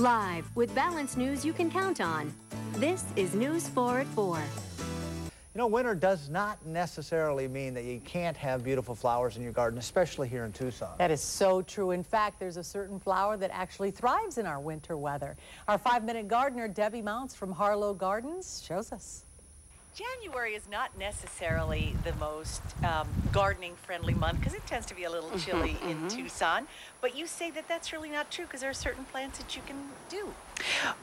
Live with balanced news you can count on. This is News 4 at 4. You know, winter does not necessarily mean that you can't have beautiful flowers in your garden, especially here in Tucson. That is so true. In fact, there's a certain flower that actually thrives in our winter weather. Our 5-minute gardener, Debbie Mounts from Harlow Gardens, shows us. January is not necessarily the most gardening-friendly month because it tends to be a little chilly in Tucson. But you say that that's really not true because there are certain plants that you can do.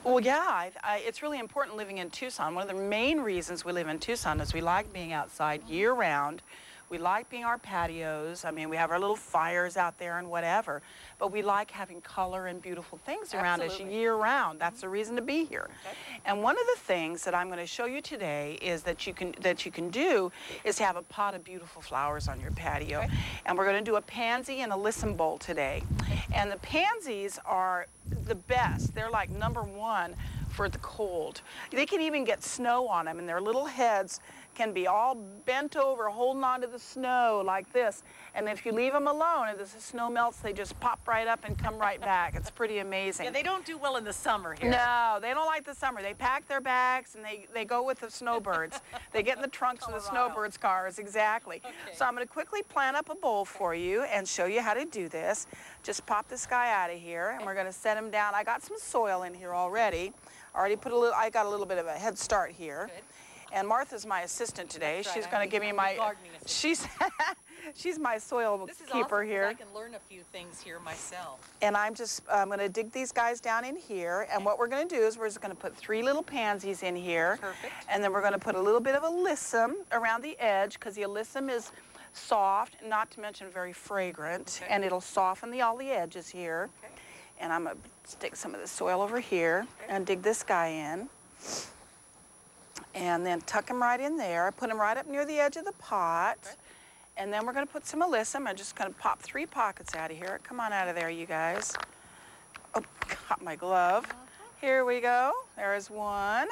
Well, yeah, it's really important living in Tucson. One of the main reasons we live in Tucson is we like being outside year-round. We like being our patios. I mean, we have our little fires out there and whatever, but we like having color and beautiful things around us year-round. That's the reason to be here. Okay. And one of the things that I'm going to show you today is that you can do is have a pot of beautiful flowers on your patio. Okay. And we're going to do a pansy and a listen bowl today. And the pansies are the best. They're like #1 for the cold. They can even get snow on them, and their little heads can be all bent over, holding on to the snow like this. And if you leave them alone, and as the snow melts, they just pop right up and come right back. It's pretty amazing. Yeah, they don't do well in the summer here. No, they don't like the summer. They pack their bags and they go with the snowbirds. They get in the trunks of the snowbirds' cars, exactly. Okay. So I'm going to quickly plant up a bowl for you and show you how to do this. Just pop this guy out of here, and we're going to set him down. I got some soil in here already. I got a little bit of a head start here. Good. And Martha's my assistant today. She's going to give me my, she's my soil keeper here. I can learn a few things here myself. And I'm going to dig these guys down in here. And what we're going to do is we're just going to put 3 little pansies in here. Perfect. And then we're going to put a little bit of alyssum around the edge because the alyssum is soft, not to mention very fragrant. Okay. And it'll soften all the edges here. Okay. And I'm going to stick some of the soil over here and dig this guy in. And then tuck him right in there. Put him right up near the edge of the pot. Okay. And then we're going to put some alyssum. I'm just going to pop 3 pockets out of here. Come on out of there, you guys. Oh, got my glove. Here we go. There's 1,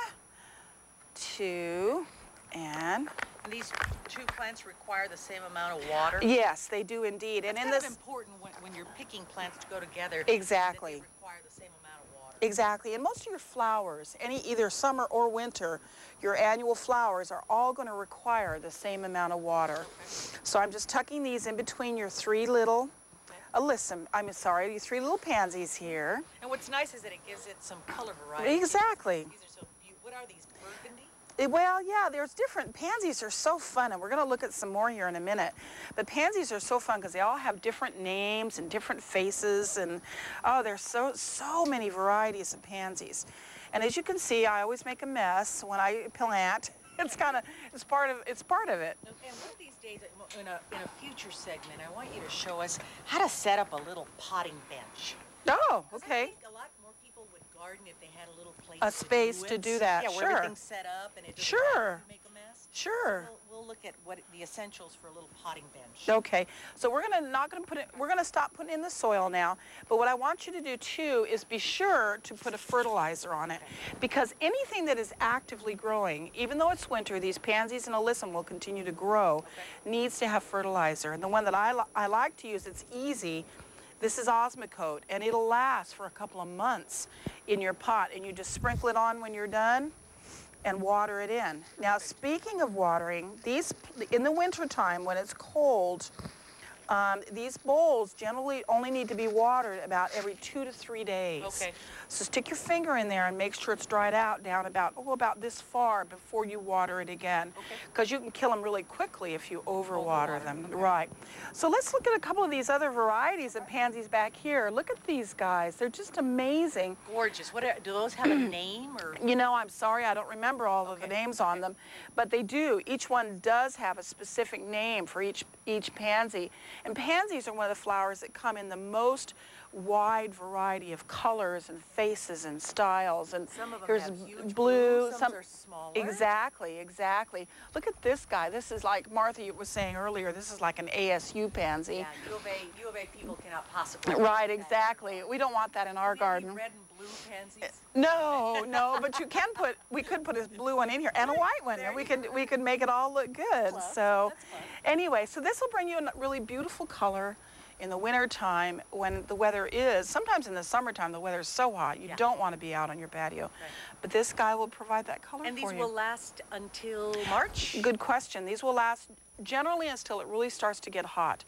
2, and these 2 plants require the same amount of water? Yes, they do indeed. It's kind of important when you're picking plants to go together. Exactly. That they require the same amount of water. Exactly. And most of your flowers, either summer or winter, your annual flowers are all going to require the same amount of water. Okay. So I'm just tucking these in between your 3 little alyssum. I'm sorry, these 3 little pansies here. And what's nice is that it gives it some color variety. Exactly. These are so beautiful. What are these, burgundy? Well, yeah, there's different. Pansies are so fun, and we're going to look at some more here in a minute. But pansies are so fun because they all have different names and different faces, and oh, there's so many varieties of pansies. And as you can see, I always make a mess when I plant. It's part of it. Okay, and one of these days, in a future segment, I want you to show us how to set up a little potting bench. Oh, okay. I think a lot more people would garden if they had a little place to do that. Yeah, where everything's set up and it doesn't make a mess. Sure. We'll look at what the essentials for a little potting bench. Okay. So we're going to stop putting in the soil now. But what I want you to do too is be sure to put a fertilizer on it, because anything that is actively growing, even though it's winter, these pansies and alyssum will continue to grow, needs to have fertilizer. And the one that I like to use, it's easy. This is Osmocote, and it'll last for a couple of months in your pot, and you just sprinkle it on when you're done and water it in. Now, speaking of watering, in the wintertime when it's cold, these bowls generally only need to be watered about every 2 to 3 days. Okay. So stick your finger in there and make sure it's dried out down about this far before you water it again. Because you can kill them really quickly if you overwater them. Okay. Right. So let's look at a couple of these other varieties of pansies back here. Look at these guys. They're just amazing. Gorgeous. Do those have a name? Or? You know, I'm sorry, I don't remember all of the names on them, but they do. Each one does have a specific name for each pansy. And pansies are one of the flowers that come in the most wide variety of colors and faces and styles. And some of them here's have huge blue, some are smaller. Exactly, exactly. Look at this guy. This is like Martha was saying earlier, this is like an ASU pansy. Yeah, U of A people cannot possibly. Right, exactly. We don't want that in our garden. Red and blue pansies? No, but we could put a blue one in here and a white one. And we could make it all look good. So anyway, so this will bring you a really beautiful color In the wintertime, when the weather is, sometimes in the summertime, the weather is so hot, you don't want to be out on your patio. Right. But this guy will provide that color And for you. these will last until March? Good question. These will last generally until it really starts to get hot.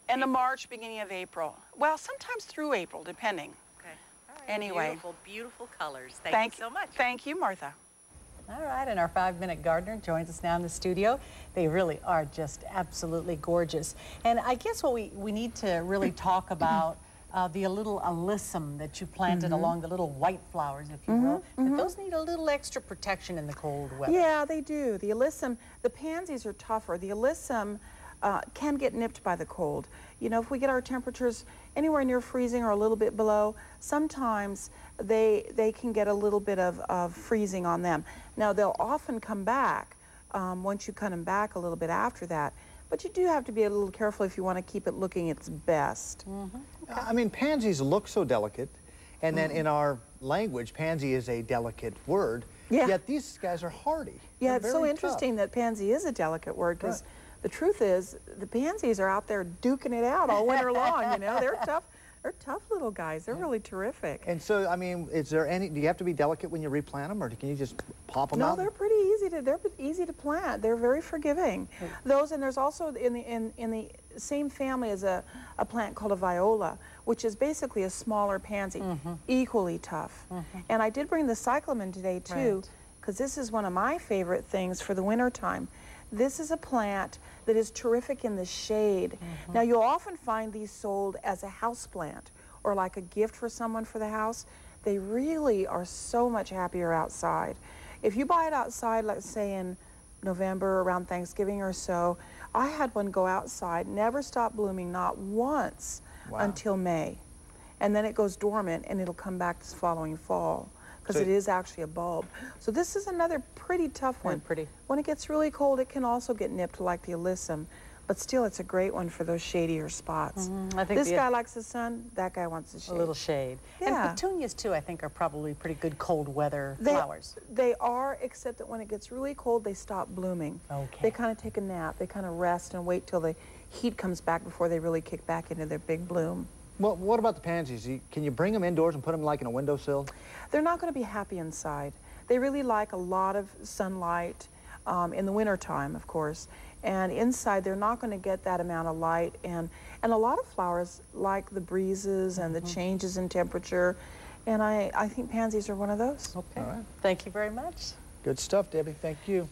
End of March, beginning of April. Well, sometimes through April, depending. Okay. All right. Anyway. Beautiful, beautiful colors. Thank you so much. Thank you, Martha. All right, and our 5-minute gardener joins us now in the studio. They really are just absolutely gorgeous. And I guess what we need to really talk about the little alyssum that you planted along the little white flowers, if you will. But those need a little extra protection in the cold weather. Yeah, they do. The alyssum, the pansies are tougher. The alyssum can get nipped by the cold. You know, if we get our temperatures anywhere near freezing or a little bit below, sometimes they can get a little bit of freezing on them. Now, they'll often come back once you cut them back a little bit after that. But you do have to be a little careful if you want to keep it looking its best. Okay. I mean, pansies look so delicate, and then in our language, pansy is a delicate word, yet these guys are hardy. Yeah, They're it's so very interesting tough. that pansy is a delicate word, because the truth is the pansies are out there duking it out all winter long, you know. They're tough. They're tough little guys. They're really terrific. And so, I mean, is there any, do you have to be delicate when you replant them, or can you just pop them out? No, they're pretty easy to, they're easy to plant. They're very forgiving. Those, and there's also in the same family as a plant called a viola, which is basically a smaller pansy, equally tough. And I did bring the cyclamen today too, because this is one of my favorite things for the winter time. This is a plant that is terrific in the shade. Now, you'll often find these sold as a house plant or like a gift for someone for the house. They really are so much happier outside. If you buy it outside, let's say in November, around Thanksgiving or so, I had one go outside, never stop blooming, not once, until May. And then it goes dormant, and it'll come back this following fall, because it is actually a bulb. So this is another pretty tough one. Pretty. When it gets really cold, it can also get nipped like the alyssum, but still it's a great one for those shadier spots. I think this guy likes the sun, that guy wants the shade. a little shade. Yeah. And petunias, too, I think, are probably pretty good cold weather flowers. They are, except that when it gets really cold, they stop blooming. Okay. They kind of take a nap. They kind of rest and wait till the heat comes back before they really kick back into their big bloom. Well, what about the pansies? Can you bring them indoors and put them like in a windowsill? They're not going to be happy inside. They really like a lot of sunlight in the wintertime, of course. And inside, they're not going to get that amount of light. And a lot of flowers like the breezes and the changes in temperature. And I think pansies are one of those. Okay. All right. Thank you very much. Good stuff, Debbie. Thank you.